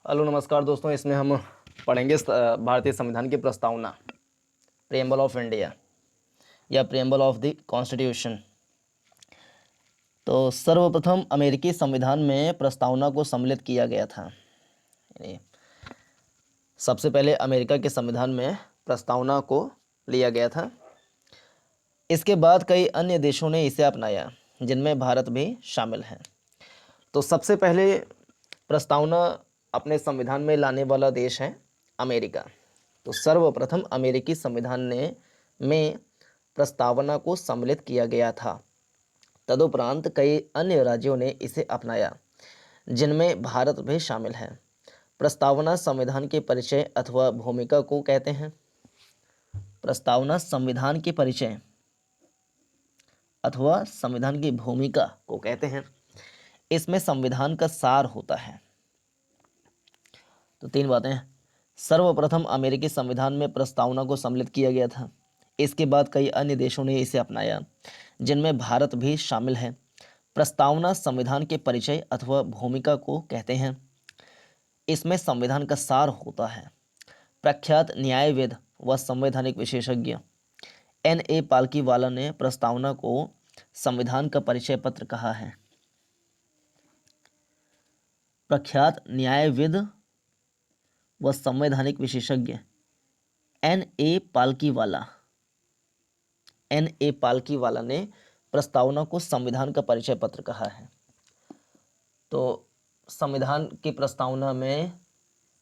Hello नमस्कार दोस्तों। इसमें हम पढ़ेंगे भारतीय संविधान की प्रस्तावना, प्रिएम्बल ऑफ इंडिया या प्रिएम्बल ऑफ द कॉन्स्टिट्यूशन। तो सर्वप्रथम अमेरिकी संविधान में प्रस्तावना को सम्मिलित किया गया था। यानी सबसे पहले अमेरिका के संविधान में प्रस्तावना को लिया गया था। इसके बाद कई अन्य देशों ने इसे अपनाया, जिनमें भारत भी शामिल है। तो सबसे पहले प्रस्तावना अपने संविधान में लाने वाला देश है अमेरिका। तो सर्वप्रथम अमेरिकी संविधान में प्रस्तावना को सम्मिलित किया गया था। तदुपरांत कई अन्य राज्यों ने इसे अपनाया, जिनमें भारत भी शामिल है। प्रस्तावना संविधान के परिचय अथवा भूमिका को कहते हैं। प्रस्तावना संविधान के परिचय अथवा संविधान की भूमिका को कहते हैं। इसमें संविधान का सार होता है। तो तीन बातें। सर्वप्रथम अमेरिकी संविधान में प्रस्तावना को सम्मिलित किया गया था। इसके बाद कई अन्य देशों ने इसे अपनाया, जिनमें भारत भी शामिल है। प्रस्तावना संविधान के परिचय अथवा भूमिका को कहते हैं। इसमें संविधान का सार होता है। प्रख्यात न्यायविद व संवैधानिक विशेषज्ञ N.A. पाल्कीवाला ने प्रस्तावना को संविधान का परिचय पत्र कहा है। प्रख्यात न्यायविद व संवैधानिक विशेषज्ञ N.A. पाल्कीवाला ने प्रस्तावना को संविधान का परिचय पत्र कहा है। तो संविधान की प्रस्तावना में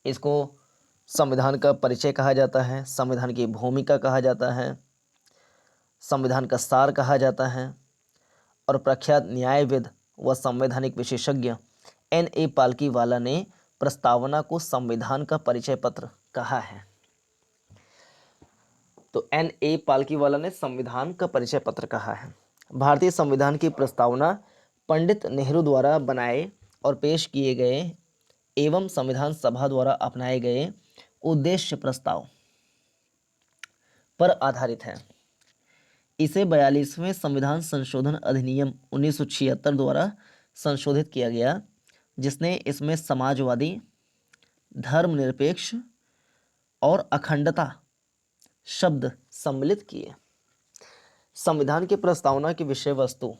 इसको संविधान का परिचय कहा जाता है, संविधान की भूमिका कहा जाता है, संविधान का सार कहा जाता है। और प्रख्यात न्यायविद व संवैधानिक विशेषज्ञ N.A. पाल्कीवाला ने प्रस्तावना को संविधान का परिचय पत्र कहा है। तो N.A. पाल्कीवाला ने संविधान का परिचय पत्र कहा है। भारतीय संविधान की प्रस्तावना पंडित नेहरू द्वारा बनाए और पेश किए गए एवं संविधान सभा द्वारा अपनाए गए उद्देश्य प्रस्ताव पर आधारित है। इसे 42वें संविधान संशोधन अधिनियम 1976 द्वारा संशोधित किया गया, जिसने इसमें समाजवादी, धर्मनिरपेक्ष और अखंडता शब्द सम्मिलित किए। संविधान की प्रस्तावना की विषय वस्तु,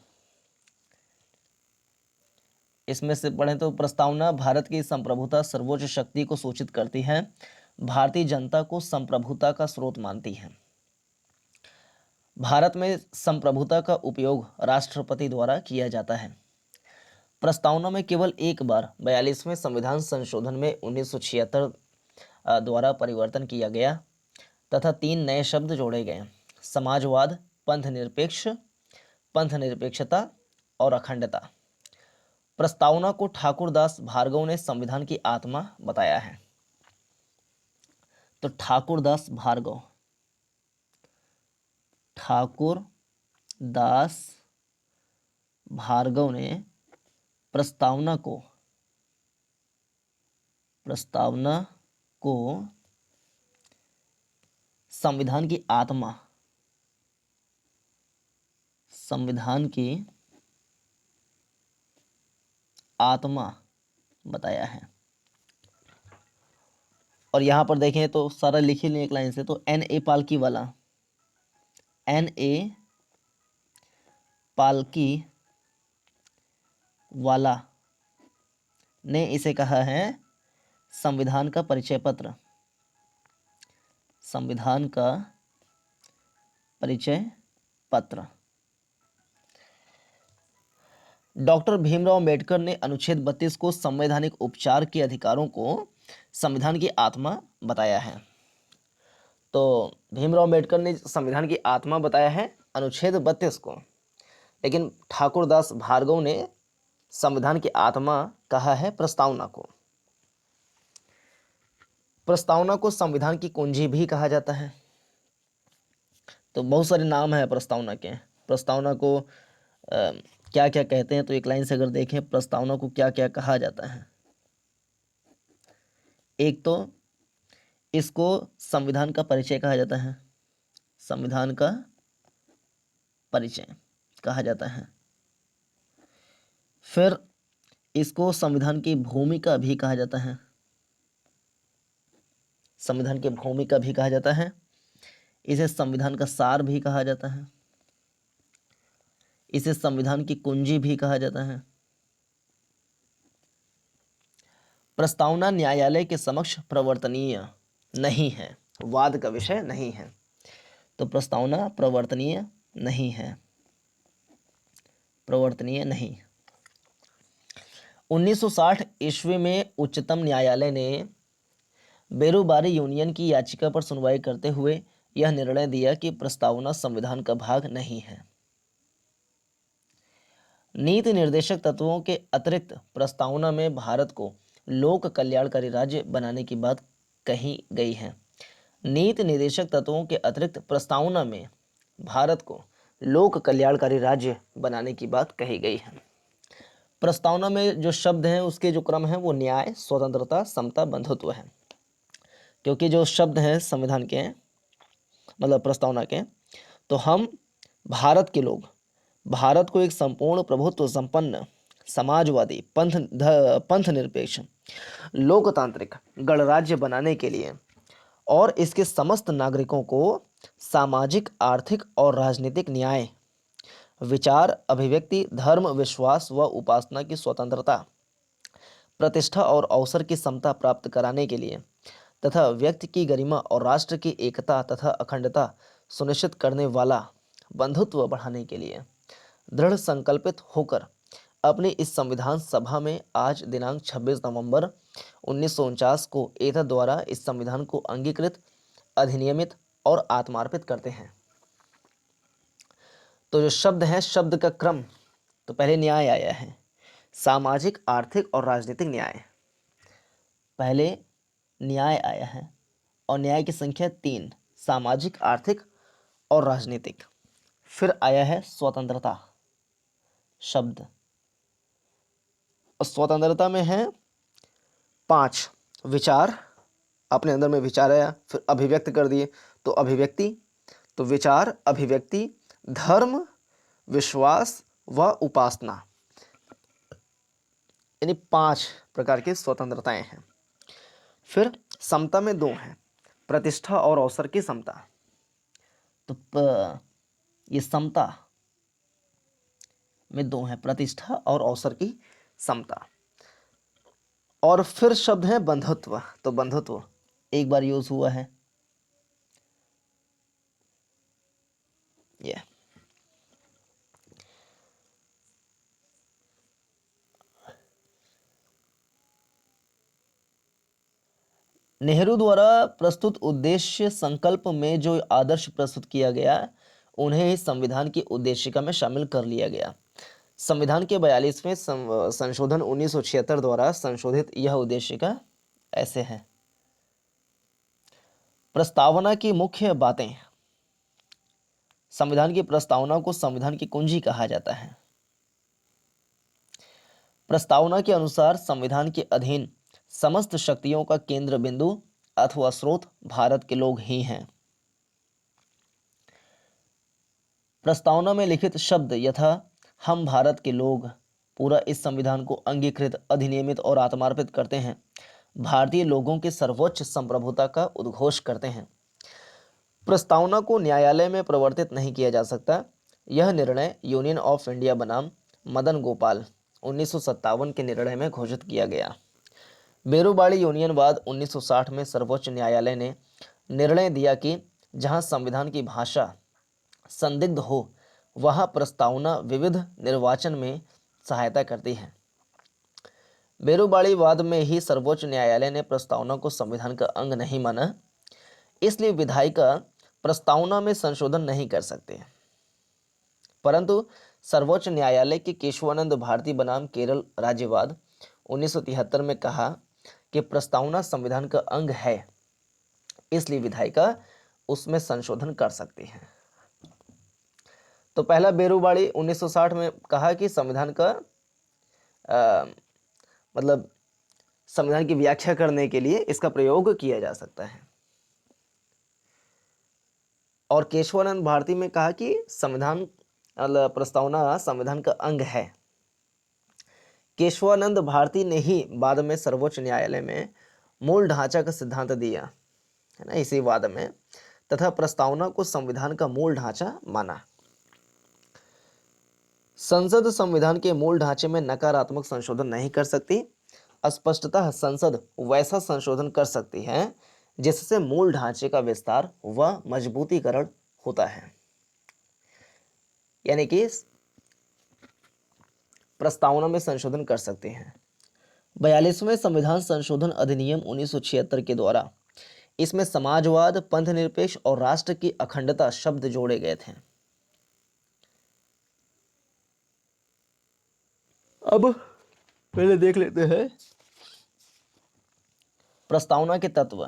इसमें से पढ़ें तो प्रस्तावना भारत की संप्रभुता सर्वोच्च शक्ति को सूचित करती है। भारतीय जनता को संप्रभुता का स्रोत मानती है। भारत में संप्रभुता का उपयोग राष्ट्रपति द्वारा किया जाता है। प्रस्तावना में केवल एक बार 42वें संविधान संशोधन में 1976 द्वारा परिवर्तन किया गया तथा 3 नए शब्द जोड़े गए: समाजवाद, पंथ निरपेक्षता और अखंडता। प्रस्तावना को ठाकुरदास भार्गव ने संविधान की आत्मा बताया है। तो ठाकुरदास भार्गव ने प्रस्तावना को संविधान की आत्मा बताया है। और यहां पर देखें तो सारा लिख ही लें एक लाइन से। तो N.A. पाल्कीवाला ने इसे कहा है संविधान का परिचय पत्र। डॉक्टर भीमराव अंबेडकर ने अनुच्छेद 32 को संवैधानिक उपचार के अधिकारों को संविधान की आत्मा बताया है। तो भीमराव अंबेडकर ने संविधान की आत्मा बताया है अनुच्छेद 32 को, लेकिन ठाकुरदास भार्गव ने संविधान की आत्मा कहा है प्रस्तावना को। प्रस्तावना को संविधान की कुंजी भी कहा जाता है। तो बहुत सारे नाम है प्रस्तावना के। प्रस्तावना को क्या क्या कहते हैं, तो एक लाइन से अगर देखें प्रस्तावना को क्या क्या कहा जाता है। एक तो इसको संविधान का परिचय कहा जाता है, संविधान का परिचय कहा जाता है। फिर इसको संविधान की भूमिका भी कहा जाता है। संविधान की भूमिका भी कहा जाता है, इसे संविधान का सार भी कहा जाता है, इसे संविधान की कुंजी भी कहा जाता है। प्रस्तावना न्यायालय के समक्ष प्रवर्तनीय नहीं है, वाद का विषय नहीं है। तो प्रस्तावना प्रवर्तनीय नहीं है, प्रवर्तनीय नहीं। 1960 ईस्वी में उच्चतम न्यायालय ने बेरोबारी यूनियन की याचिका पर सुनवाई करते हुए यह निर्णय दिया कि प्रस्तावना संविधान का भाग नहीं है। नीति निर्देशक तत्वों के अतिरिक्त प्रस्तावना में भारत को लोक कल्याणकारी राज्य बनाने की बात कही गई है। नीति निर्देशक तत्वों के अतिरिक्त प्रस्तावना में भारत को लोक कल्याणकारी राज्य बनाने की बात कही गई है। प्रस्तावना में जो शब्द हैं उसके जो क्रम है वो न्याय, स्वतंत्रता, समता, बंधुत्व है। क्योंकि जो शब्द हैं संविधान के मतलब प्रस्तावना के, तो हम भारत के लोग भारत को एक संपूर्ण प्रभुत्व संपन्न समाजवादी पंथ निरपेक्ष लोकतांत्रिक गणराज्य बनाने के लिए और इसके समस्त नागरिकों को सामाजिक, आर्थिक और राजनीतिक न्याय, विचार, अभिव्यक्ति, धर्म, विश्वास व उपासना की स्वतंत्रता, प्रतिष्ठा और अवसर की समता प्राप्त कराने के लिए तथा व्यक्ति की गरिमा और राष्ट्र की एकता तथा अखंडता सुनिश्चित करने वाला बंधुत्व बढ़ाने के लिए दृढ़ संकल्पित होकर अपनी इस संविधान सभा में आज दिनांक 26 नवंबर 1949 को एतद द्वारा इस संविधान को अंगीकृत, अधिनियमित और आत्मार्पित करते हैं। तो जो शब्द है, शब्द का क्रम, तो पहले न्याय आया है, सामाजिक, आर्थिक और राजनीतिक न्याय। पहले न्याय आया है और न्याय की संख्या 3, सामाजिक, आर्थिक और राजनीतिक। फिर आया है स्वतंत्रता शब्द, और स्वतंत्रता में है 5 विचार, अपने अंदर में विचार आया, फिर अभिव्यक्त कर दिए तो अभिव्यक्ति, तो विचार, अभिव्यक्ति, धर्म, विश्वास व उपासना, यानी 5 प्रकार की स्वतंत्रताएं हैं। फिर समता में 2 हैं, प्रतिष्ठा और अवसर की समता। तो ये समता में 2 हैं, प्रतिष्ठा और अवसर की समता। और फिर शब्द है बंधुत्व, तो बंधुत्व एक बार यूज हुआ है ये। नेहरू द्वारा प्रस्तुत उद्देश्य संकल्प में जो आदर्श प्रस्तुत किया गया उन्हें इस संविधान की उद्देशिका में शामिल कर लिया गया। संविधान के 42वें संशोधन 1976 द्वारा संशोधित यह उद्देशिका ऐसे है। प्रस्तावना की मुख्य बातें। संविधान की प्रस्तावना को संविधान की कुंजी कहा जाता है। प्रस्तावना के अनुसार संविधान के अधीन समस्त शक्तियों का केंद्र बिंदु अथवा स्रोत भारत के लोग ही हैं। प्रस्तावना में लिखित शब्द यथा हम भारत के लोग पूरा इस संविधान को अंगीकृत, अधिनियमित और आत्मार्पित करते हैं, भारतीय लोगों के सर्वोच्च संप्रभुता का उद्घोष करते हैं। प्रस्तावना को न्यायालय में प्रवर्तित नहीं किया जा सकता। यह निर्णय यूनियन ऑफ इंडिया बनाम मदन गोपाल 1957 के निर्णय में घोषित किया गया। बेरोबाड़ी यूनियनवाद 1960 में सर्वोच्च न्यायालय ने निर्णय दिया कि जहां संविधान की भाषा संदिग्ध हो वहां प्रस्तावना विविध निर्वाचन में सहायता करती है। बेरोबाड़ीवाद में ही सर्वोच्च न्यायालय ने प्रस्तावना को संविधान का अंग नहीं माना, इसलिए विधायिका प्रस्तावना में संशोधन नहीं कर सकते। परंतु सर्वोच्च न्यायालय के केशवानंद भारती बनाम केरल राज्यवाद 1973 में कहा कि प्रस्तावना संविधान का अंग है, इसलिए विधायिका उसमें संशोधन कर सकती है। तो पहला बेरोबाड़ी 1960 में कहा कि संविधान का मतलब संविधान की व्याख्या करने के लिए इसका प्रयोग किया जा सकता है, और केशवानंद भारती में कहा कि संविधान प्रस्तावना संविधान का अंग है। केशवानंद भारती ने ही बाद में सर्वोच्च न्यायालय में मूल ढांचा का सिद्धांत दिया है ना, इसी वाद में, तथा प्रस्तावना को संविधान का मूल ढांचा माना। संसद संविधान के मूल ढांचे में नकारात्मक संशोधन नहीं कर सकती। स्पष्टतः संसद वैसा संशोधन कर सकती है जिससे मूल ढांचे का विस्तार व मजबूतीकरण होता है। यानी कि प्रस्तावना में संशोधन कर सकते हैं। 42वें संविधान संशोधन अधिनियम 1976 के द्वारा इसमें समाजवाद, पंथनिरपेक्ष और राष्ट्र की अखंडता शब्द जोड़े गए थे। अब पहले देख लेते हैं प्रस्तावना के तत्व।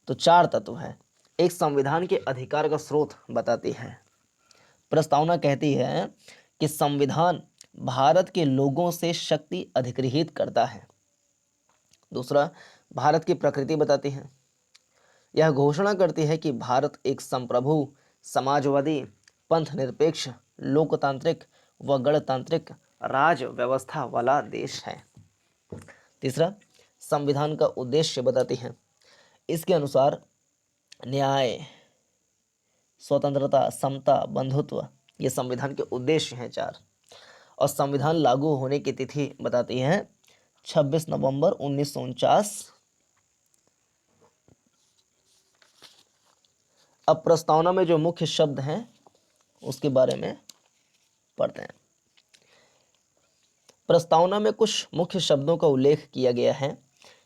तो 4 तत्व हैं। एक, संविधान के अधिकार का स्रोत बताती है। प्रस्तावना कहती है कि संविधान भारत के लोगों से शक्ति अधिग्रहित करता है। दूसरा, भारत की प्रकृति बताती है। यह घोषणा करती है कि भारत एक संप्रभु, समाजवादी, पंथ निरपेक्ष, लोकतांत्रिक व गणतांत्रिक राज व्यवस्था वाला देश है। तीसरा, संविधान का उद्देश्य बताती है। इसके अनुसार न्याय, स्वतंत्रता, समता, बंधुत्व ये संविधान के उद्देश्य हैं 4। और संविधान लागू होने की तिथि बताती है 26 नवंबर 1949। अब प्रस्तावना में जो मुख्य शब्द हैं उसके बारे में पढ़ते हैं। प्रस्तावना में कुछ मुख्य शब्दों का उल्लेख किया गया है।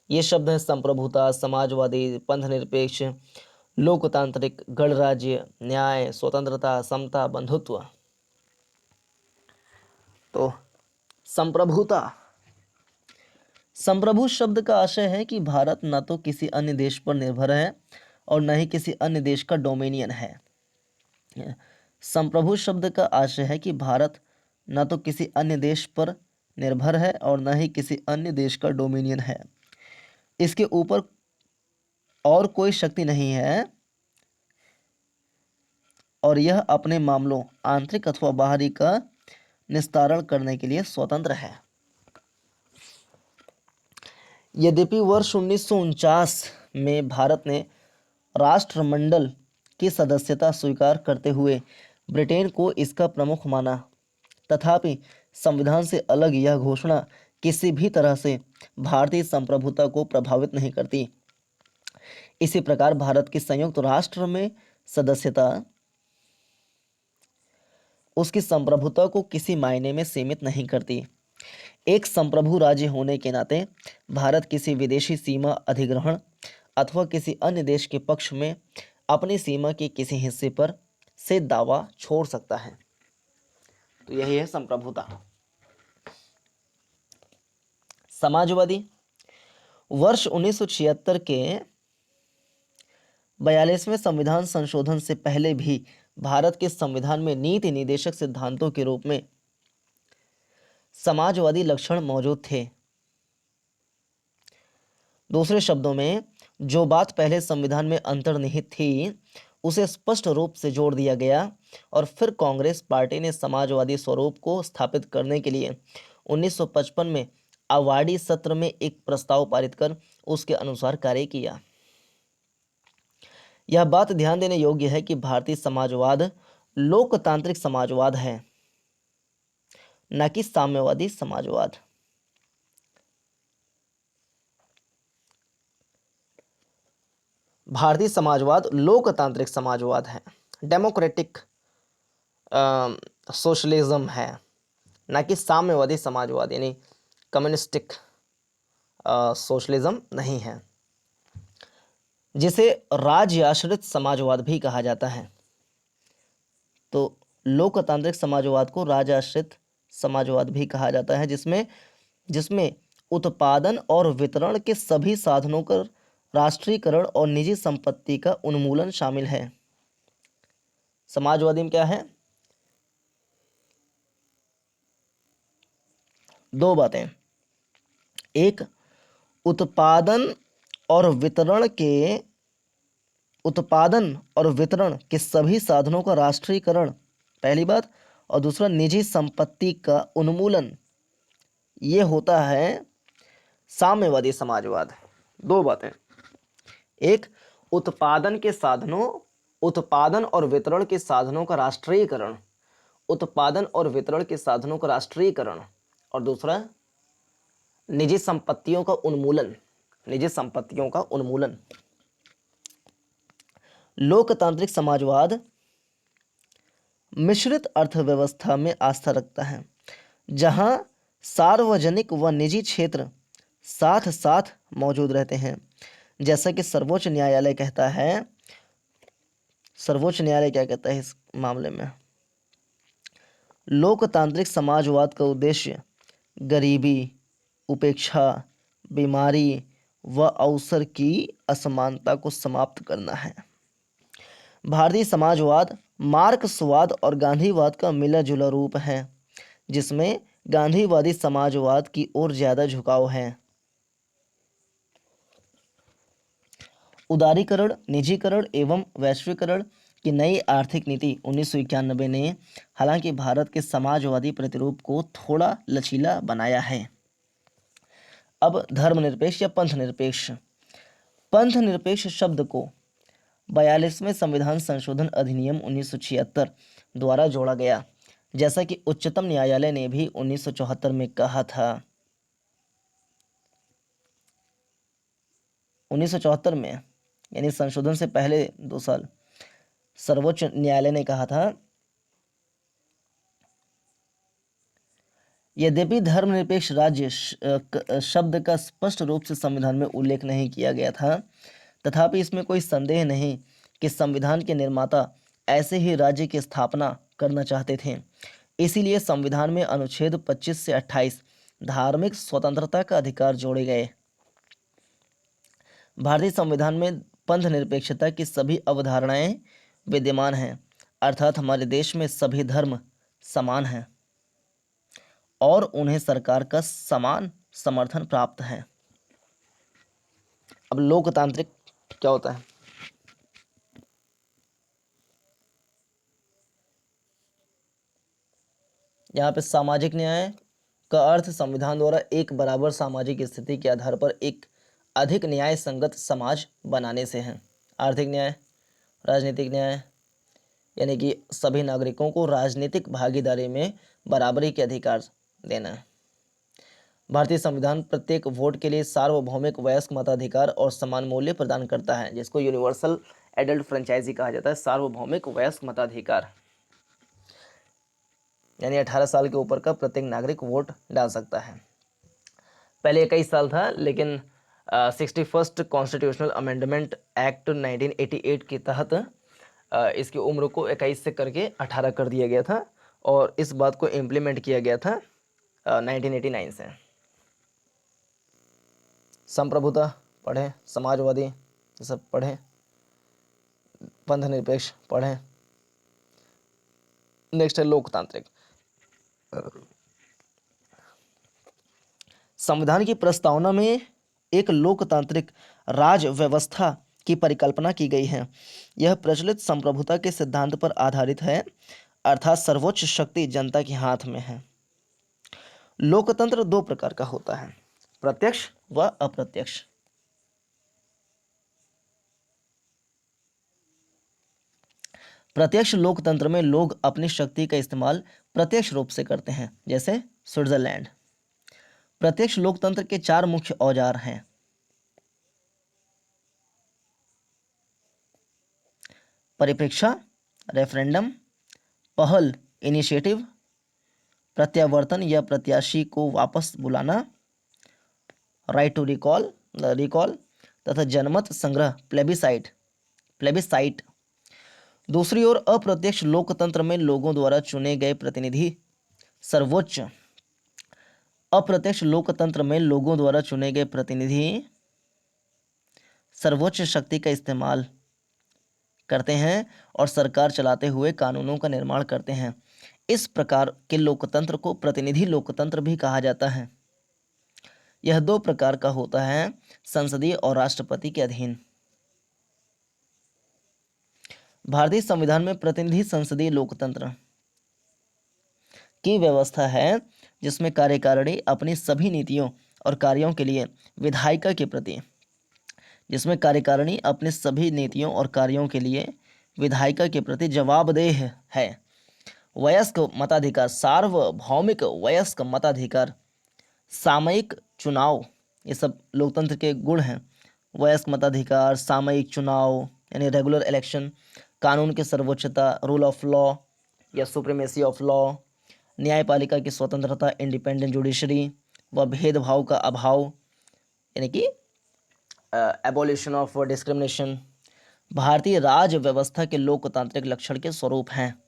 ये शब्द हैं संप्रभुता, समाजवादी, पंथनिरपेक्ष, लोकतांत्रिक, गणराज्य, न्याय, स्वतंत्रता, समता, बंधुत्व। तो संप्रभुता, संप्रभु शब्द का आशय है कि भारत न तो किसी अन्य देश पर निर्भर है और न ही किसी अन्य देश का डोमिनियन है। संप्रभु शब्द का आशय है कि भारत न तो किसी अन्य देश पर निर्भर है और न ही किसी अन्य देश का डोमिनियन है। इसके ऊपर और कोई शक्ति नहीं है और यह अपने मामलों, आंतरिक अथवा बाहरी, का निस्तारण करने के लिए स्वतंत्र है। यद्यपि वर्ष 1949 में भारत ने राष्ट्रमंडल की सदस्यता स्वीकार करते हुए ब्रिटेन को इसका प्रमुख माना, तथापि संविधान से अलग यह घोषणा किसी भी तरह से भारतीय संप्रभुता को प्रभावित नहीं करती। इसी प्रकार भारत की संयुक्त राष्ट्र में सदस्यता उसकी संप्रभुता को किसी मायने में सीमित नहीं करती। एक संप्रभु राज्य होने के नाते भारत किसी विदेशी सीमा अधिग्रहण अथवा किसी अन्य देश के पक्ष में अपनी सीमा के किसी हिस्से पर से दावा छोड़ सकता है। तो यही है संप्रभुता। समाजवादी, वर्ष 1976 के 42वें संविधान संशोधन से पहले भी भारत के संविधान में नीति निदेशक सिद्धांतों के रूप में समाजवादी लक्षण मौजूद थे। दूसरे शब्दों में, जो बात पहले संविधान में अंतर्निहित थी उसे स्पष्ट रूप से जोड़ दिया गया और फिर कांग्रेस पार्टी ने समाजवादी स्वरूप को स्थापित करने के लिए 1955 में अवार्डी सत्र में एक प्रस्ताव पारित कर उसके अनुसार कार्य किया। यह बात ध्यान देने योग्य है कि भारतीय समाजवाद लोकतांत्रिक समाजवाद है, न कि साम्यवादी समाजवाद। भारतीय समाजवाद लोकतांत्रिक समाजवाद है, डेमोक्रेटिक सोशलिज्म है, न कि साम्यवादी समाजवाद यानी कम्युनिस्टिक सोशलिज्म नहीं है, जिसे राज्य आश्रित समाजवाद भी कहा जाता है। तो लोकतांत्रिक समाजवाद को राज्य आश्रित समाजवाद भी कहा जाता है, जिसमें उत्पादन और वितरण के सभी साधनों का राष्ट्रीयकरण और निजी संपत्ति का उन्मूलन शामिल है। समाजवादी में क्या है? 2 बातें। एक, उत्पादन और वितरण के सभी साधनों का राष्ट्रीयकरण, पहली बात, और दूसरा निजी संपत्ति का उन्मूलन। ये होता है साम्यवादी समाजवाद। दो बातें, एक उत्पादन के साधनों, उत्पादन और वितरण के साधनों का राष्ट्रीयकरण, उत्पादन और वितरण के साधनों का राष्ट्रीयकरण, और दूसरा निजी संपत्तियों का उन्मूलन, निजी संपत्तियों का उन्मूलन। लोकतांत्रिक समाजवाद मिश्रित अर्थव्यवस्था में आस्था रखता है, जहां सार्वजनिक व निजी क्षेत्र साथ साथ मौजूद रहते हैं। जैसा कि सर्वोच्च न्यायालय कहता है, सर्वोच्च न्यायालय क्या कहता है इस मामले में, लोकतांत्रिक समाजवाद का उद्देश्य गरीबी, उपेक्षा, बीमारी व अवसर की असमानता को समाप्त करना है। भारतीय समाजवाद मार्क्सवाद और गांधीवाद का मिला जुला रूप है, जिसमें गांधीवादी समाजवाद की ओर ज्यादा झुकाव है। उदारीकरण, निजीकरण एवं वैश्वीकरण की नई आर्थिक नीति 1991 ने हालांकि भारत के समाजवादी प्रतिरूप को थोड़ा लचीला बनाया है। अब धर्मनिरपेक्ष या पंथनिरपेक्ष। पंथनिरपेक्ष शब्द को 42वें संविधान संशोधन अधिनियम 1976 द्वारा जोड़ा गया, जैसा कि उच्चतम न्यायालय ने भी 1974 में कहा था। 1974 में, यानी संशोधन से पहले 2 साल, सर्वोच्च न्यायालय ने कहा था, यद्यपि धर्मनिरपेक्ष राज्य शब्द का स्पष्ट रूप से संविधान में उल्लेख नहीं किया गया था, तथापि इसमें कोई संदेह नहीं कि संविधान के निर्माता ऐसे ही राज्य की स्थापना करना चाहते थे। इसीलिए संविधान में अनुच्छेद 25 से 28 धार्मिक स्वतंत्रता का अधिकार जोड़े गए। भारतीय संविधान में पंथ निरपेक्षता की सभी अवधारणाएं विद्यमान हैं, अर्थात हमारे देश में सभी धर्म समान हैं और उन्हें सरकार का समान समर्थन प्राप्त है। अब लोकतांत्रिक क्या होता है? यहाँ पे सामाजिक न्याय का अर्थ संविधान द्वारा एक बराबर सामाजिक स्थिति के आधार पर एक अधिक न्याय संगत समाज बनाने से है। आर्थिक न्याय, राजनीतिक न्याय, यानी कि सभी नागरिकों को राजनीतिक भागीदारी में बराबरी के अधिकार देना है। भारतीय संविधान प्रत्येक वोट के लिए सार्वभौमिक वयस्क मताधिकार और समान मूल्य प्रदान करता है, जिसको यूनिवर्सल एडल्ट फ्रेंचाइजी कहा जाता है। सार्वभौमिक वयस्क मताधिकार यानी 18 साल के ऊपर का प्रत्येक नागरिक वोट डाल सकता है। पहले 21 साल था, लेकिन 61st कॉन्स्टिट्यूशनल अमेंडमेंट एक्ट 1988 के तहत इसकी उम्र को 21 से करके 18 कर दिया गया था और इस बात को इम्प्लीमेंट किया गया था 1989 से। संप्रभुता पढ़ें, समाजवादी ये सब पढ़ें, पंथ निरपेक्ष पढ़ें। नेक्स्ट है लोकतांत्रिक। संविधान की प्रस्तावना में एक लोकतांत्रिक राज व्यवस्था की परिकल्पना की गई है। यह प्रचलित संप्रभुता के सिद्धांत पर आधारित है, अर्थात सर्वोच्च शक्ति जनता के हाथ में है। लोकतंत्र 2 प्रकार का होता है, प्रत्यक्ष व अप्रत्यक्ष। प्रत्यक्ष लोकतंत्र में लोग अपनी शक्ति का इस्तेमाल प्रत्यक्ष रूप से करते हैं, जैसे स्विट्जरलैंड। प्रत्यक्ष लोकतंत्र के 4 मुख्य औजार हैं। परिप्रेक्षा, रेफरेंडम, पहल इनिशिएटिव, प्रत्यावर्तन या प्रत्याशी को वापस बुलाना, राइट टू रिकॉल तथा जनमत संग्रह प्लेबिसाइट। दूसरी ओर अप्रत्यक्ष लोकतंत्र में लोगों द्वारा चुने गए प्रतिनिधि सर्वोच्च शक्ति का इस्तेमाल करते हैं और सरकार चलाते हुए कानूनों का निर्माण करते हैं। इस प्रकार के लोकतंत्र को प्रतिनिधि लोकतंत्र भी कहा जाता है। यह 2 प्रकार का होता है, संसदीय और राष्ट्रपति के अधीन। भारतीय संविधान में प्रतिनिधि संसदीय लोकतंत्र की व्यवस्था है, जिसमें कार्यकारिणी अपनी सभी नीतियों और कार्यों के लिए विधायिका के प्रति जिसमें कार्यकारिणी अपने सभी नीतियों और कार्यों के लिए विधायिका के प्रति जवाबदेह है। वयस्क मताधिकार, सार्वभौमिक वयस्क मताधिकार, सामयिक चुनाव, ये सब लोकतंत्र के गुण हैं। वयस्क मताधिकार, सामयिक चुनाव यानी रेगुलर इलेक्शन, कानून की सर्वोच्चता, रूल ऑफ लॉ या सुप्रीमेसी ऑफ लॉ, न्यायपालिका की स्वतंत्रता, इंडिपेंडेंट जुडिशरी व भेदभाव का अभाव यानी कि एबोलिशन ऑफ डिस्क्रिमिनेशन, भारतीय राज व्यवस्था के लोकतांत्रिक लक्षण के स्वरूप हैं।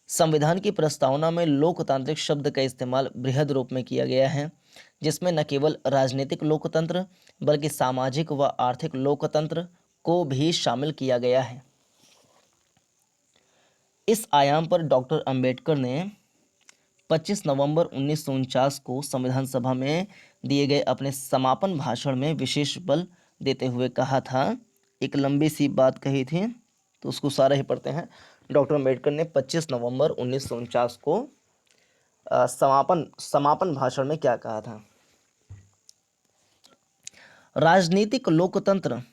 संविधान की प्रस्तावना में लोकतांत्रिक शब्द का इस्तेमाल बृहद रूप में किया गया है, जिसमें न केवल राजनीतिक लोकतंत्र बल्कि सामाजिक व आर्थिक लोकतंत्र को भी शामिल किया गया है। इस आयाम पर डॉक्टर अंबेडकर ने 25 नवंबर 1949 को संविधान सभा में दिए गए अपने समापन भाषण में विशेष बल देते हुए कहा था। एक लंबी सी बात कही थी तो उसको सारा ही पढ़ते हैं। डॉक्टर अंबेडकर ने 25 नवंबर 1949 को समापन भाषण में क्या कहा था? राजनीतिक लोकतंत्र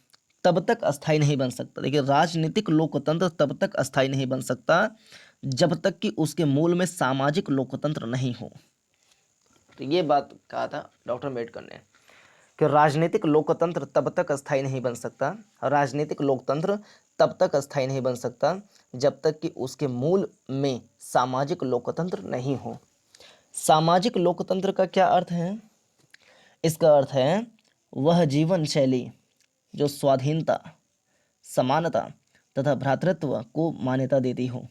तब तक अस्थायी नहीं बन सकता। देखिए, राजनीतिक लोकतंत्र तब तक अस्थायी नहीं बन सकता जब तक कि उसके मूल में सामाजिक लोकतंत्र नहीं हो। तो ये बात कहा था डॉक्टर अम्बेडकर ने कि राजनीतिक लोकतंत्र तब तक अस्थायी नहीं बन सकता, राजनीतिक लोकतंत्र तब तक अस्थायी नहीं बन सकता जब तक कि उसके मूल में सामाजिक लोकतंत्र नहीं हो। सामाजिक लोकतंत्र का क्या अर्थ है? इसका अर्थ है वह जीवन शैली जो स्वाधीनता, समानता तथा भ्रातृत्व को मान्यता देती हो।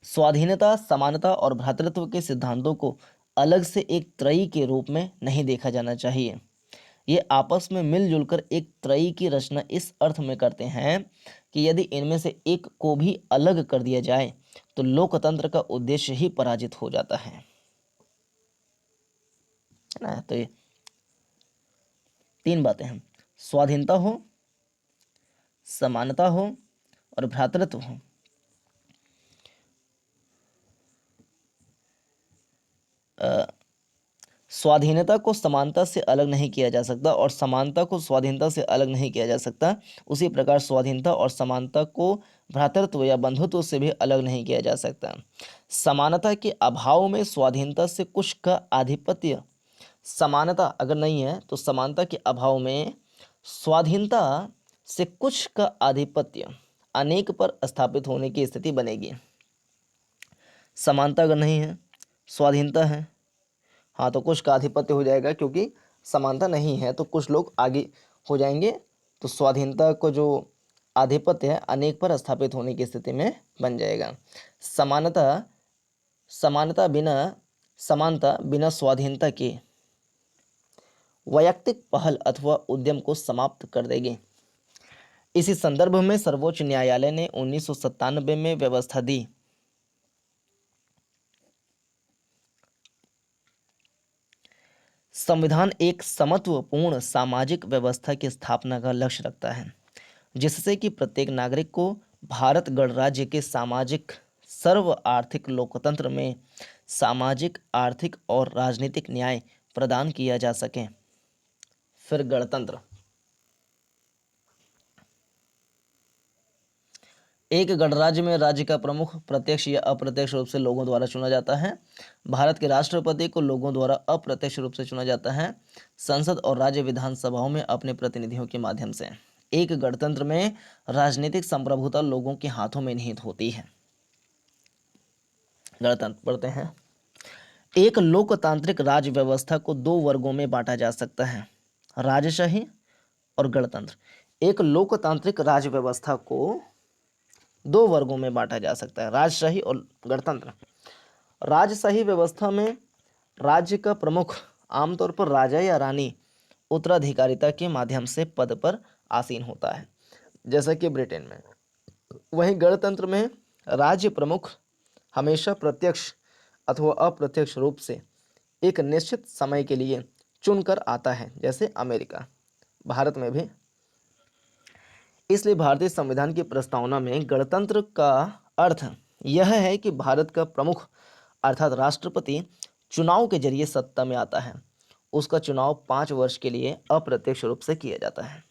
स्वाधीनता, समानता और भ्रातृत्व के सिद्धांतों को अलग से एक त्रयी के रूप में नहीं देखा जाना चाहिए। ये आपस में मिलजुल कर एक त्रयी की रचना इस अर्थ में करते हैं कि यदि इनमें से एक को भी अलग कर दिया जाए तो लोकतंत्र का उद्देश्य ही पराजित हो जाता है ना। तो ये तीन बातें हैं, स्वाधीनता हो, समानता हो और भ्रातृत्व हो। स्वाधीनता को समानता से अलग नहीं किया जा सकता और समानता को स्वाधीनता से अलग नहीं किया जा सकता। उसी प्रकार स्वाधीनता और समानता को भ्रातृत्व या बंधुत्व से भी अलग नहीं किया जा सकता। समानता के अभाव में स्वाधीनता से कुछ का आधिपत्य, समानता अगर नहीं है तो समानता के अभाव में स्वाधीनता से कुछ का आधिपत्य अनेक पर स्थापित होने की स्थिति बनेगी। समानता अगर नहीं है, स्वाधीनता है, हाँ तो कुछ का आधिपत्य हो जाएगा, क्योंकि समानता नहीं है तो कुछ लोग आगे हो जाएंगे, तो स्वाधीनता को जो आधिपत्य है अनेक पर स्थापित होने की स्थिति में बन जाएगा। समानता बिना स्वाधीनता के वैयक्तिक पहल अथवा उद्यम को समाप्त कर देगी। इसी संदर्भ में सर्वोच्च न्यायालय ने 1997 में व्यवस्था दी संविधान एक समत्वपूर्ण सामाजिक व्यवस्था की स्थापना का लक्ष्य रखता है, जिससे कि प्रत्येक नागरिक को भारत गणराज्य के सामाजिक सर्व आर्थिक लोकतंत्र में सामाजिक, आर्थिक और राजनीतिक न्याय प्रदान किया जा सके। फिर गणतंत्र। एक गणराज्य में राज्य का प्रमुख प्रत्यक्ष या अप्रत्यक्ष रूप से लोगों द्वारा चुना जाता है। भारत के राष्ट्रपति को लोगों द्वारा अप्रत्यक्ष रूप से चुना जाता है, संसद और राज्य विधानसभाओं में अपने प्रतिनिधियों के माध्यम से। एक गणतंत्र में राजनीतिक संप्रभुता लोगों के हाथों में निहित होती है। गणतंत्र पढ़ते हैं। एक लोकतांत्रिक राज्य व्यवस्था को दो वर्गों में बांटा जा सकता है, राजशाही और गणतंत्र। एक लोकतांत्रिक राज्य व्यवस्था को दो वर्गों में बांटा जा सकता है, राजशाही और गणतंत्र। राजशाही व्यवस्था में राज्य का प्रमुख आमतौर पर राजा या रानी उत्तराधिकारिता के माध्यम से पद पर आसीन होता है, जैसा कि ब्रिटेन में। वहीं गणतंत्र में राज्य प्रमुख हमेशा प्रत्यक्ष अथवा अप्रत्यक्ष रूप से एक निश्चित समय के लिए चुनकर आता है, जैसे अमेरिका। भारत में भी इसलिए भारतीय संविधान की प्रस्तावना में गणतंत्र का अर्थ यह है कि भारत का प्रमुख अर्थात राष्ट्रपति चुनाव के जरिए सत्ता में आता है। उसका चुनाव 5 वर्ष के लिए अप्रत्यक्ष रूप से किया जाता है।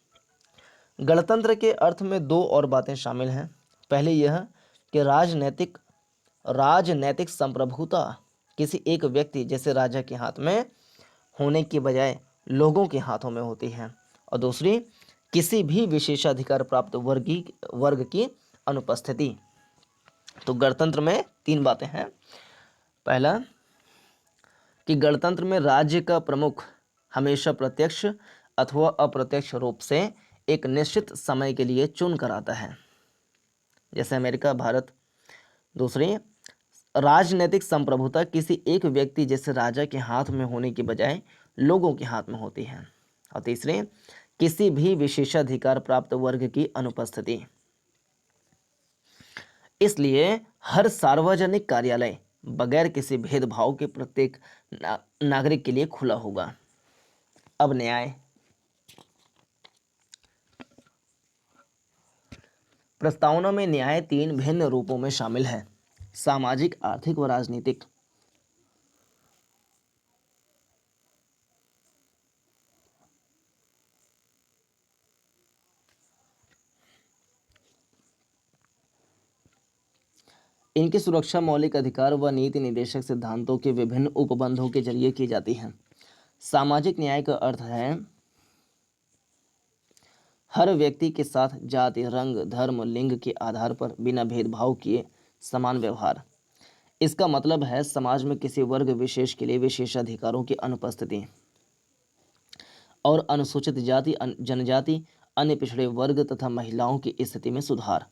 गणतंत्र के अर्थ में दो और बातें शामिल हैं। पहले यह कि राजनैतिक संप्रभुता किसी एक व्यक्ति जैसे राजा के हाथ में होने की बजाय लोगों के हाथों में होती है, और दूसरी किसी भी विशेषाधिकार प्राप्त वर्ग की अनुपस्थिति। तो गणतंत्र में 3 बातें हैं। पहला कि गणतंत्र में राज्य का प्रमुख हमेशा प्रत्यक्ष अथवा अप्रत्यक्ष रूप से एक निश्चित समय के लिए चुन कर आता है, जैसे अमेरिका, भारत। दूसरी, राजनीतिक संप्रभुता किसी एक व्यक्ति जैसे राजा के हाथ में होने की बजाय लोगों के हाथ में होती है, और तीसरी, किसी भी विशेषाधिकार प्राप्त वर्ग की अनुपस्थिति। इसलिए हर सार्वजनिक कार्यालय बगैर किसी भेदभाव के प्रत्येक नागरिक के लिए खुला होगा। अब न्याय। प्रस्तावना में न्याय 3 भिन्न रूपों में शामिल है: सामाजिक, आर्थिक व राजनीतिक। इनकी सुरक्षा मौलिक अधिकार व नीति निदेशक सिद्धांतों के विभिन्न उपबंधों के जरिए की जाती है। सामाजिक न्याय का अर्थ है हर व्यक्ति के साथ जाति, रंग, धर्म, लिंग के आधार पर बिना भेदभाव किए समान व्यवहार। इसका मतलब है समाज में किसी वर्ग विशेष के लिए विशेषाधिकारों की अनुपस्थिति और अनुसूचित जाति, जनजाति, अन्य पिछड़े वर्ग तथा महिलाओं की स्थिति में सुधार।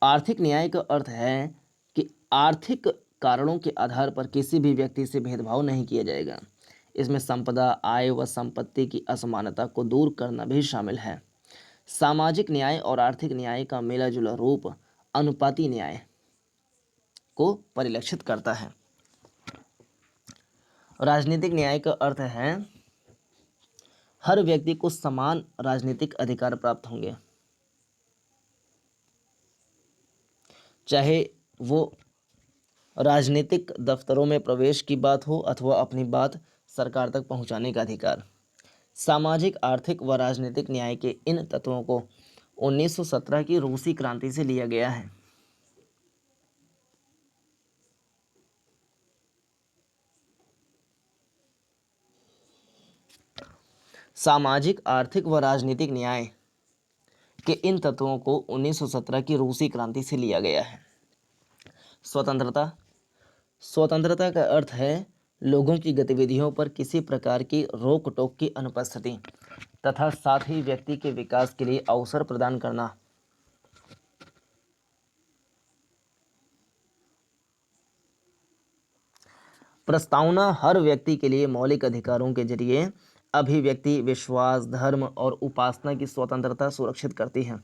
आर्थिक न्याय का अर्थ है कि आर्थिक कारणों के आधार पर किसी भी व्यक्ति से भेदभाव नहीं किया जाएगा। इसमें संपदा, आय व संपत्ति की असमानता को दूर करना भी शामिल है। सामाजिक न्याय और आर्थिक न्याय का मिला जुला रूप अनुपाती न्याय को परिलक्षित करता है। राजनीतिक न्याय का अर्थ है हर व्यक्ति को समान राजनीतिक अधिकार प्राप्त होंगे, चाहे वो राजनीतिक दफ्तरों में प्रवेश की बात हो अथवा अपनी बात सरकार तक पहुंचाने का अधिकार। सामाजिक, आर्थिक व राजनीतिक न्याय के इन तत्वों को 1917 की रूसी क्रांति से लिया गया है। सामाजिक, आर्थिक व राजनीतिक न्याय के इन तत्वों को 1917 की रूसी क्रांति से लिया गया है। स्वतंत्रता। स्वतंत्रता का अर्थ है लोगों की गतिविधियों पर किसी प्रकार की रोक टोक की अनुपस्थिति तथा साथ ही व्यक्ति के विकास के लिए अवसर प्रदान करना। प्रस्तावना हर व्यक्ति के लिए मौलिक अधिकारों के जरिए अभिव्यक्ति, विश्वास, धर्म और उपासना की स्वतंत्रता सुरक्षित करती है।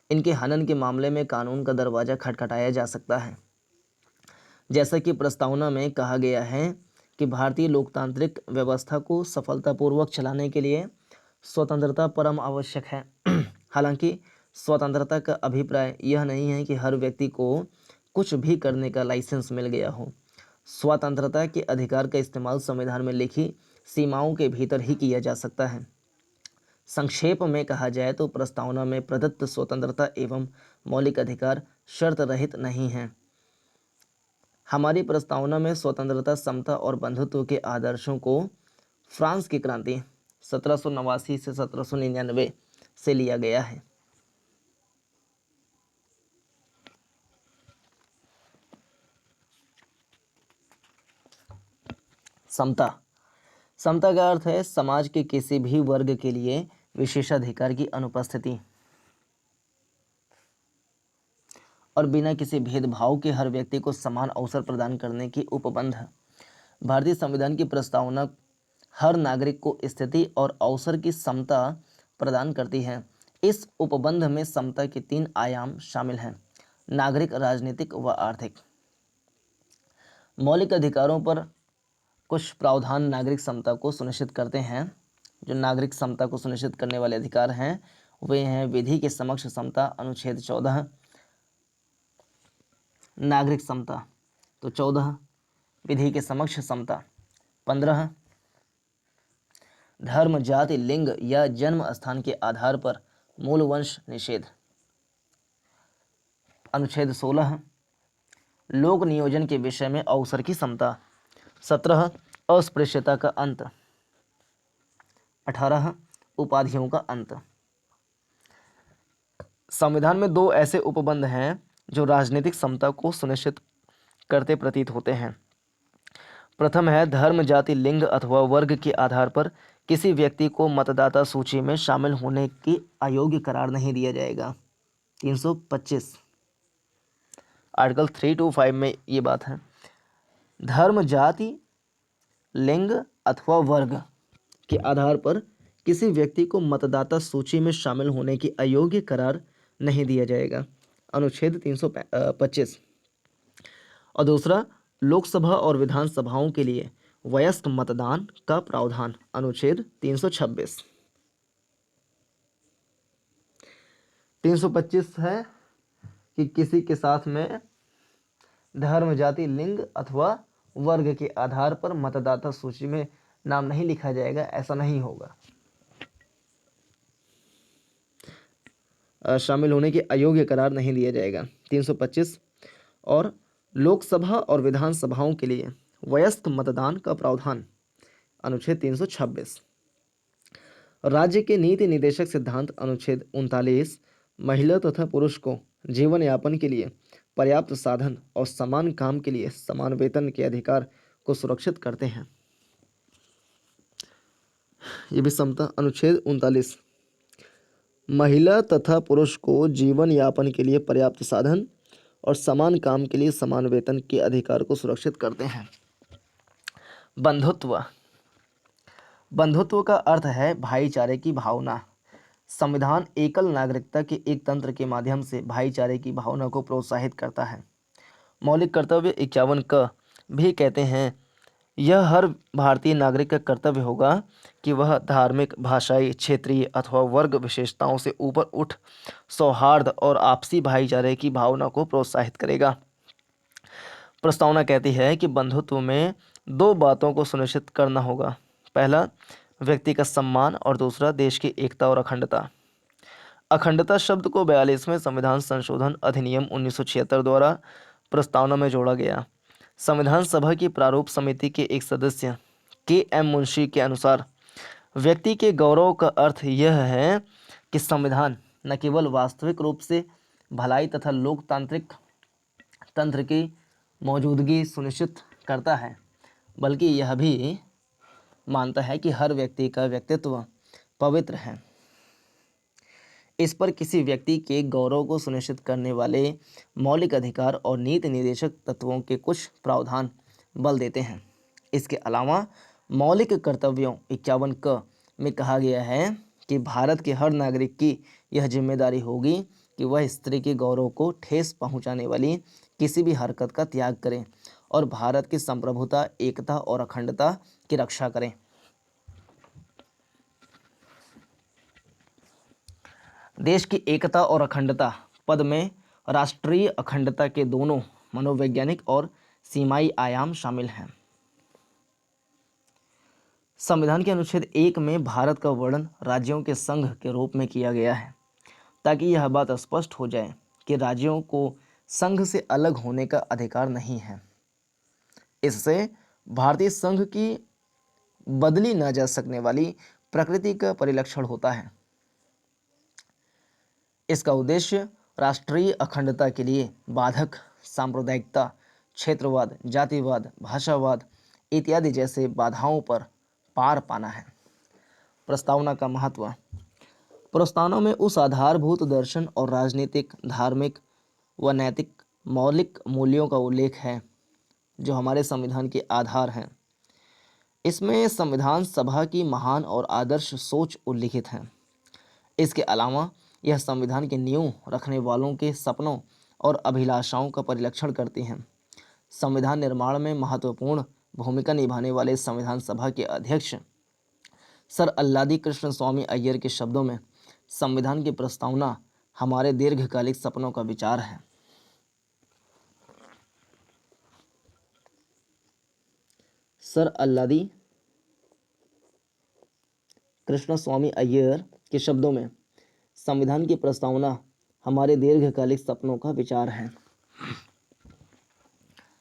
इनके हनन के मामले में कानून का दरवाजा खटखटाया जा सकता है। जैसा कि प्रस्तावना में कहा गया है कि भारतीय लोकतांत्रिक व्यवस्था को सफलतापूर्वक चलाने के लिए स्वतंत्रता परम आवश्यक है। हालांकि स्वतंत्रता का अभिप्राय यह नहीं है कि हर व्यक्ति को कुछ भी करने का लाइसेंस मिल गया हो। स्वतंत्रता के अधिकार का इस्तेमाल संविधान में लिखी सीमाओं के भीतर ही किया जा सकता है। संक्षेप में कहा जाए तो प्रस्तावना में प्रदत्त स्वतंत्रता एवं मौलिक अधिकार शर्त रहित नहीं हैं। हमारी प्रस्तावना में स्वतंत्रता, समता और बंधुत्व के आदर्शों को फ्रांस की क्रांति 1789 से 1799 से लिया गया है। समता। समता का अर्थ है समाज के किसी भी वर्ग के लिए विशेषाधिकार की अनुपस्थिति और बिना किसी भेदभाव के हर व्यक्ति को समान अवसर प्रदान करने की उपबंध। भारतीय संविधान की प्रस्तावना हर नागरिक को स्थिति और अवसर की समता प्रदान करती है। इस उपबंध में समता के 3 आयाम शामिल हैं: नागरिक, राजनीतिक व आर्थिक। मौलिक अधिकारों पर कुछ प्रावधान नागरिक समता को सुनिश्चित करते हैं। जो नागरिक समता को सुनिश्चित करने वाले अधिकार हैं वे हैं विधि के समक्ष समता, अनुच्छेद 14। नागरिक समता तो 14, विधि के समक्ष समता 15 धर्म, जाति, लिंग या जन्म स्थान के आधार पर मूल वंश निषेध। अनुच्छेद 16 लोक नियोजन के विषय में अवसर की समता। 17 अस्पृश्यता का अंत। 18 उपाधियों का अंत। संविधान में दो ऐसे उपबंध हैं जो राजनीतिक समता को सुनिश्चित करते प्रतीत होते हैं। प्रथम है धर्म, जाति, लिंग अथवा वर्ग के आधार पर किसी व्यक्ति को मतदाता सूची में शामिल होने के अयोग्य करार नहीं दिया जाएगा। 325 आर्टिकल 325 में ये बात है। धर्म, जाति, लिंग अथवा वर्ग के आधार पर किसी व्यक्ति को मतदाता सूची में शामिल होने की अयोग्य करार नहीं दिया जाएगा। अनुच्छेद 325। और दूसरा, लोकसभा और विधानसभाओं के लिए वयस्क मतदान का प्रावधान। अनुच्छेद 326। 325 है कि किसी के साथ में धर्म, जाति, लिंग अथवा वर्ग के आधार पर मतदाता सूची में नाम नहीं लिखा जाएगा, ऐसा नहीं होगा। शामिल होने के अयोग्य करार नहीं दिया जाएगा। 325 और लोकसभा और विधानसभाओं के लिए वयस्क मतदान का प्रावधान। अनुच्छेद 326। राज्य के नीति निदेशक सिद्धांत। अनुच्छेद 39 महिला तथा पुरुष को जीवन यापन के लिए पर्याप्त साधन और समान काम के लिए समान वेतन के अधिकार को सुरक्षित करते हैं। ये भी समता। अनुच्छेद 39 महिला तथा पुरुष को जीवन यापन के लिए पर्याप्त साधन और समान काम के लिए समान वेतन के अधिकार को सुरक्षित करते हैं। बंधुत्व। बंधुत्व का अर्थ है भाईचारे की भावना। संविधान एकल नागरिकता के एक तंत्र के माध्यम से भाईचारे की भावना को प्रोत्साहित करता है। मौलिक कर्तव्य 51 क भी कहते हैं, यह हर भारतीय नागरिक का कर्तव्य होगा कि वह धार्मिक, भाषाई, क्षेत्रीय अथवा वर्ग विशेषताओं से ऊपर उठ सौहार्द और आपसी भाईचारे की भावना को प्रोत्साहित करेगा। प्रस्तावना कहती है कि बंधुत्व में दो बातों को सुनिश्चित करना होगा। पहला, व्यक्ति का सम्मान और दूसरा, देश की एकता और अखंडता। अखंडता शब्द को 42वें संविधान संशोधन अधिनियम 1976 द्वारा प्रस्तावना में जोड़ा गया। संविधान सभा की प्रारूप समिति के एक सदस्य के.एम. मुंशी के अनुसार व्यक्ति के गौरव का अर्थ यह है कि संविधान न केवल वास्तविक रूप से भलाई तथा लोकतांत्रिक तंत्र की मौजूदगी सुनिश्चित करता है, बल्कि यह भी मानता है कि हर व्यक्ति का व्यक्तित्व पवित्र है। इस पर किसी व्यक्ति के गौरव को सुनिश्चित करने वाले मौलिक अधिकार और नीति निदेशक तत्वों के कुछ प्रावधान बल देते हैं। इसके अलावा मौलिक कर्तव्यों 51 क में कहा गया है कि भारत के हर नागरिक की यह जिम्मेदारी होगी कि वह स्त्री के गौरव को ठेस पहुंचाने वाली किसी भी हरकत का त्याग करें और भारत की संप्रभुता, एकता और अखंडता की रक्षा करें। देश की एकता और अखंडता पद में राष्ट्रीय अखंडता के दोनों मनोवैज्ञानिक और सीमाई आयाम शामिल हैं। संविधान के अनुच्छेद 1 में भारत का वर्णन राज्यों के संघ के रूप में किया गया है, ताकि यह बात स्पष्ट हो जाए कि राज्यों को संघ से अलग होने का अधिकार नहीं है। इससे भारतीय संघ की बदली न जा सकने वाली प्रकृति का परिलक्षण होता है। इसका उद्देश्य राष्ट्रीय अखंडता के लिए बाधक सांप्रदायिकता, क्षेत्रवाद, जातिवाद, भाषावाद इत्यादि जैसे बाधाओं पर पार पाना है। प्रस्तावना का महत्व। प्रस्तावना में उस आधारभूत दर्शन और राजनीतिक, धार्मिक व नैतिक मौलिक मूल्यों का उल्लेख है जो हमारे संविधान के आधार हैं। इसमें संविधान सभा की महान और आदर्श सोच उल्लिखित है। इसके अलावा यह संविधान के नींव रखने वालों के सपनों और अभिलाषाओं का परिलक्षण करती हैं। संविधान निर्माण में महत्वपूर्ण भूमिका निभाने वाले संविधान सभा के अध्यक्ष सर अल्लादी कृष्ण स्वामी अय्यर के शब्दों में, संविधान की प्रस्तावना हमारे दीर्घकालिक सपनों का विचार है। सर अल्लादी कृष्णस्वामी अय्यर के शब्दों में, संविधान की प्रस्तावना हमारे दीर्घकालिक सपनों का विचार है।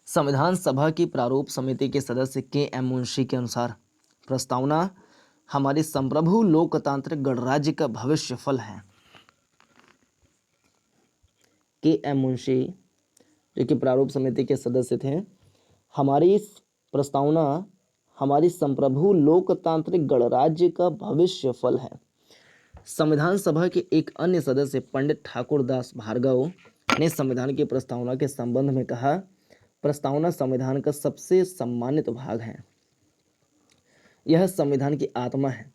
संविधान सभा की प्रारूप समिति के सदस्य के.एम. मुंशी के अनुसार प्रस्तावना हमारी संप्रभु लोकतांत्रिक गणराज्य का भविष्य फल है। के.एम. मुंशी जो कि प्रारूप समिति के सदस्य थे, हमारी प्रस्तावना हमारी संप्रभु लोकतांत्रिक गणराज्य का भविष्य फल है। संविधान सभा के एक अन्य सदस्य पंडित ठाकुर दास भार्गव ने संविधान की प्रस्तावना के संबंध में कहा, प्रस्तावना संविधान का सबसे सम्मानित भाग है। यह संविधान की आत्मा है,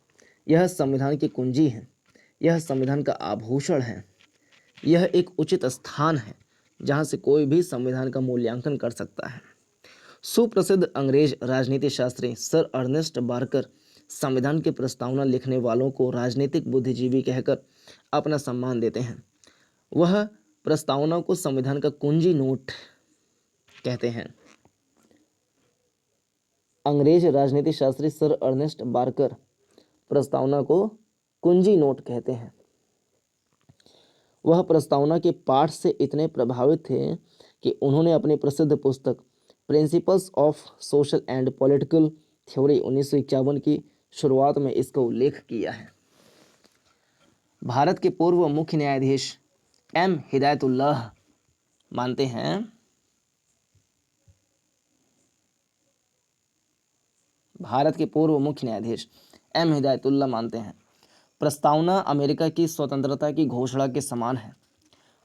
यह संविधान की कुंजी है, यह संविधान का आभूषण है। यह एक उचित स्थान है जहां से कोई भी संविधान का मूल्यांकन कर सकता है। सुप्रसिद्ध अंग्रेज राजनीति शास्त्री सर अर्नेस्ट बार्कर संविधान की प्रस्तावना लिखने वालों को राजनीतिक बुद्धिजीवी कहकर अपना सम्मान देते हैं। वह प्रस्तावना को संविधान का कुंजी नोट कहते हैं। अंग्रेज राजनीति शास्त्री सर अर्नेस्ट बार्कर प्रस्तावना को कुंजी नोट कहते हैं। वह प्रस्तावना के पाठ से इतने प्रभावित थे कि उन्होंने अपनी प्रसिद्ध पुस्तक principles of social and political theory 1951 की शुरुआत में इसका उल्लेख किया है। भारत के पूर्व मुख्य न्यायाधीश एम हिदायतुल्लाह मानते हैं प्रस्तावना अमेरिका की स्वतंत्रता की घोषणा के समान है,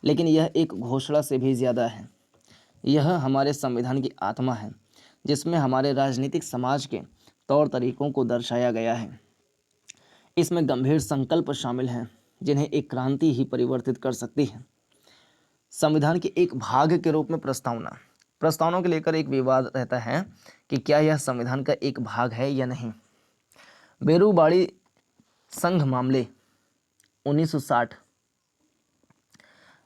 लेकिन यह एक घोषणा से भी ज़्यादा है। यह हमारे संविधान की आत्मा है, जिसमें हमारे राजनीतिक समाज के तौर तरीकों को दर्शाया गया है। इसमें गंभीर संकल्प शामिल हैं जिन्हें एक क्रांति ही परिवर्तित कर सकती है। संविधान के एक भाग के रूप में प्रस्तावनाओं को लेकर एक विवाद रहता है कि क्या यह संविधान का एक भाग है या नहीं। बेरूबाड़ी संघ मामले 1960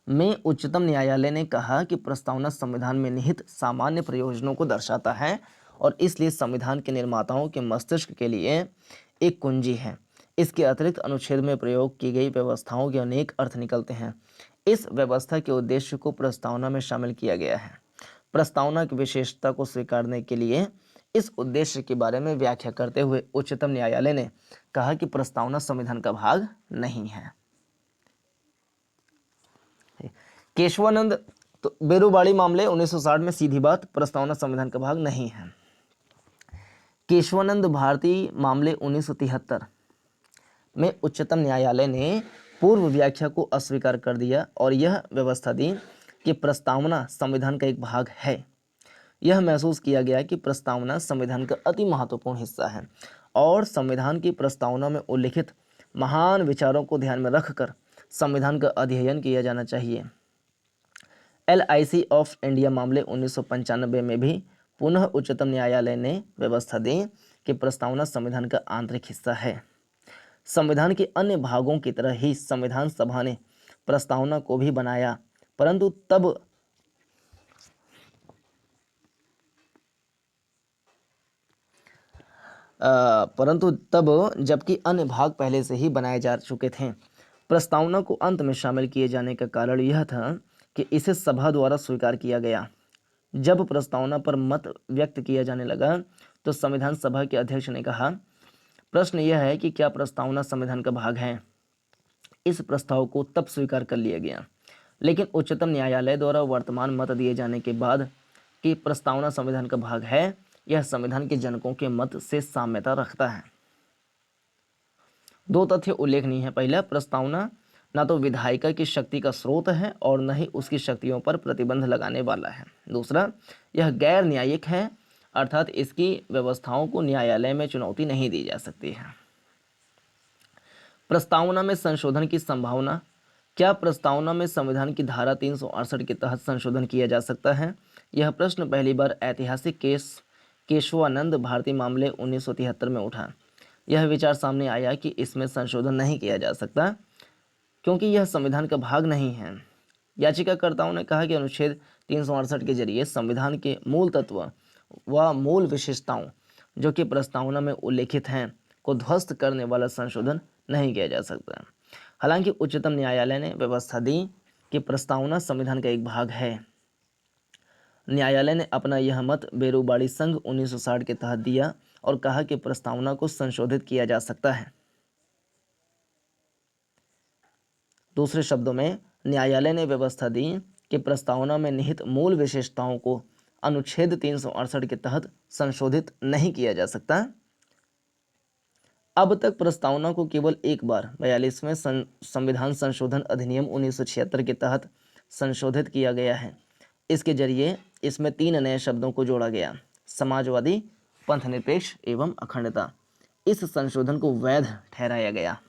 में उच्चतम न्यायालय ने कहा कि प्रस्तावना संविधान में निहित सामान्य प्रयोजनों को दर्शाता है और इसलिए संविधान के निर्माताओं के मस्तिष्क के लिए एक कुंजी है। इसके अतिरिक्त अनुच्छेद में प्रयोग की गई व्यवस्थाओं के अनेक अर्थ निकलते हैं। इस व्यवस्था के उद्देश्य को प्रस्तावना में शामिल किया गया है। प्रस्तावना की विशेषता को स्वीकारने के लिए इस उद्देश्य के बारे में व्याख्या करते हुए उच्चतम न्यायालय ने कहा कि प्रस्तावना संविधान का भाग नहीं है। केशवानंद तो बेरूबाड़ी मामले 1960 में सीधी बात, प्रस्तावना संविधान का भाग नहीं है। केशवानंद भारती मामले 1973 में उच्चतम न्यायालय ने पूर्व व्याख्या को अस्वीकार कर दिया और यह व्यवस्था दी कि प्रस्तावना संविधान का एक भाग है। यह महसूस किया गया कि प्रस्तावना संविधान का अति महत्वपूर्ण हिस्सा है और संविधान की प्रस्तावना में उल्लिखित महान विचारों को ध्यान में रखकर संविधान का अध्ययन किया जाना चाहिए। LIC ऑफ इंडिया मामले 1995 में भी पुनः उच्चतम न्यायालय ने व्यवस्था दी कि प्रस्तावना संविधान का आंतरिक हिस्सा है। संविधान के अन्य भागों की तरह ही संविधान सभा ने प्रस्तावना को भी बनाया, परंतु तब जबकि अन्य भाग पहले से ही बनाए जा चुके थे। प्रस्तावना को अंत में शामिल किए जाने का कारण यह था कि इसे सभा द्वारा स्वीकार किया गया। जब प्रस्तावना पर मत व्यक्त किया जाने लगा तो संविधान सभा के अध्यक्ष ने कहा, प्रश्न यह है कि क्या प्रस्तावना संविधान का भाग है। इस प्रस्ताव को तब स्वीकार कर लिया गया, लेकिन उच्चतम न्यायालय द्वारा वर्तमान मत दिए जाने के बाद कि प्रस्तावना संविधान का भाग है, यह संविधान के जनकों के मत से साम्यता रखता है। दो तथ्य उल्लेखनीय है। पहला, प्रस्तावना न तो विधायिका की शक्ति का स्रोत है और न ही उसकी शक्तियों पर प्रतिबंध लगाने वाला है। दूसरा, यह गैर न्यायिक है, अर्थात इसकी व्यवस्थाओं को न्यायालय में चुनौती नहीं दी जा सकती है। प्रस्तावना में संशोधन की संभावना। क्या प्रस्तावना में संविधान की धारा 368 के तहत संशोधन किया जा सकता है? यह प्रश्न पहली बार ऐतिहासिक केशवानंद भारती मामले 1973 में उठा। यह विचार सामने आया कि इसमें संशोधन नहीं किया जा सकता क्योंकि यह संविधान का भाग नहीं है। याचिकाकर्ताओं ने कहा कि अनुच्छेद 368 के जरिए संविधान के मूल तत्व व मूल विशेषताओं जो कि प्रस्तावना में उल्लेखित हैं को ध्वस्त करने वाला संशोधन नहीं किया जा सकता। हालांकि उच्चतम न्यायालय ने व्यवस्था दी कि प्रस्तावना संविधान का एक भाग है। न्यायालय ने अपना यह मत बेरोबाड़ी संघ 1960 के तहत दिया और कहा कि प्रस्तावना को संशोधित किया जा सकता है। दूसरे शब्दों में, न्यायालय ने व्यवस्था दी कि प्रस्तावना में निहित मूल विशेषताओं को अनुच्छेद 368 के तहत संशोधित नहीं किया जा सकता। अब तक प्रस्तावना को केवल एक बार 42वें संविधान संशोधन अधिनियम 1976 के तहत संशोधित किया गया है। इसके जरिए इसमें 3 नए शब्दों को जोड़ा गया: समाजवादी, पंथनिरपेक्ष एवं अखंडता। इस संशोधन को वैध ठहराया गया।